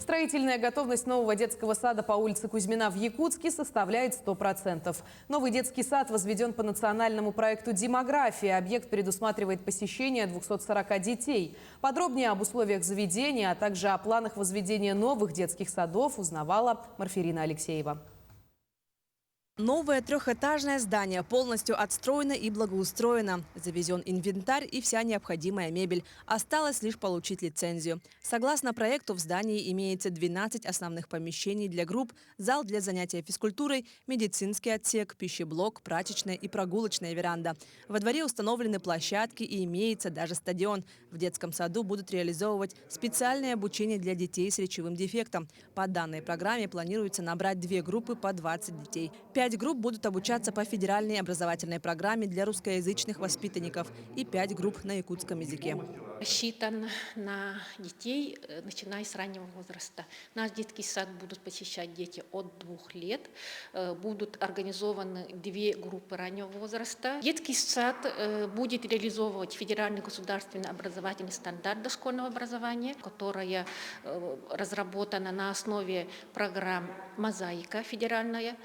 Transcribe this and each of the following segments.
Строительная готовность нового детского сада по улице Кузьмина в Якутске составляет 100%. Новый детский сад возведен по национальному проекту «Демография». Объект предусматривает посещение 240 детей. Подробнее об условиях заведения, а также о планах возведения новых детских садов узнавала Марфирина Алексеева. Новое трехэтажное здание полностью отстроено и благоустроено. Завезен инвентарь и вся необходимая мебель. Осталось лишь получить лицензию. Согласно проекту, в здании имеется 12 основных помещений для групп, зал для занятия физкультурой, медицинский отсек, пищеблок, прачечная и прогулочная веранда. Во дворе установлены площадки и имеется даже стадион. В детском саду будут реализовывать специальное обучение для детей с речевым дефектом. По данной программе планируется набрать 2 группы по 20 детей. 5 групп будут обучаться по федеральной образовательной программе для русскоязычных воспитанников и 5 групп на якутском языке. Рассчитан на детей, начиная с раннего возраста. Наш детский сад будут посещать дети от 2 лет. Будут организованы 2 группы раннего возраста. Детский сад будет реализовывать федеральный государственный образовательный стандарт дошкольного образования, которая разработана на основе программ «Мозаика» федеральная.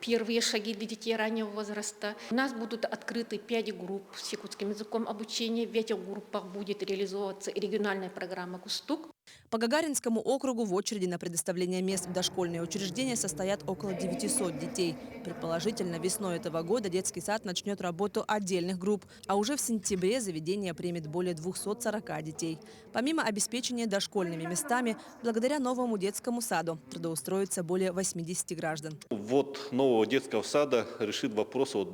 Первые шаги для детей раннего возраста. У нас будут открыты 5 групп с якутским языком обучения. В этих группах будет реализовываться региональная программа «Кустук». По Гагаринскому округу в очереди на предоставление мест в дошкольные учреждения состоят около 900 детей. Предположительно, весной этого года детский сад начнет работу отдельных групп, а уже в сентябре заведение примет более 240 детей. Помимо обеспечения дошкольными местами, благодаря новому детскому саду трудоустроится более 80 граждан. Ввод нового детского сада решит вопрос о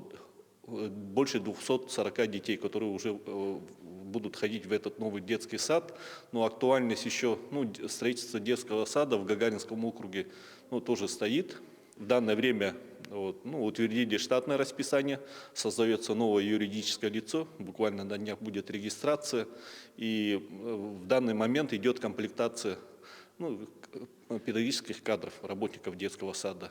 больше 240 детей, которые уже будут ходить в этот новый детский сад. Но актуальность еще строительства детского сада в Гагаринском округе тоже стоит. В данное время утвердили штатное расписание, создается новое юридическое лицо, буквально на днях будет регистрация. И в данный момент идет комплектация педагогических кадров, работников детского сада.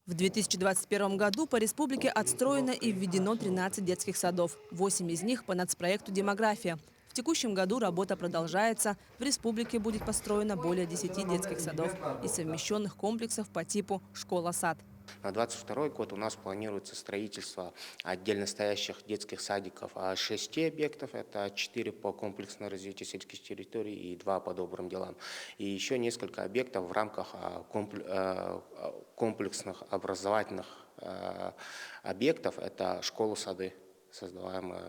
В 2021 году по республике отстроено и введено 13 детских садов. 8 из них по нацпроекту «Демография». В текущем году работа продолжается. В республике будет построено более 10 детских садов и совмещенных комплексов по типу «Школа-сад». На 2022 год у нас планируется строительство отдельно стоящих детских садиков 6 объектов. Это 4 по комплексному развитию сельских территорий и 2 по добрым делам. И еще несколько объектов в рамках комплексных образовательных объектов. Это школы-сады, создаваемые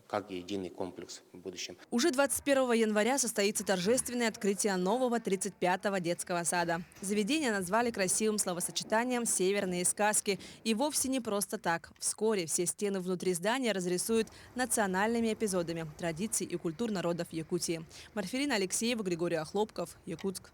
как единый комплекс в будущем. Уже 21 января состоится торжественное открытие нового 35-го детского сада. Заведение назвали красивым словосочетанием «Северные сказки». И вовсе не просто так. Вскоре все стены внутри здания разрисуют национальными эпизодами традиций и культур народов Якутии. Марфирина Алексеева, Григорий Охлопков, Якутск.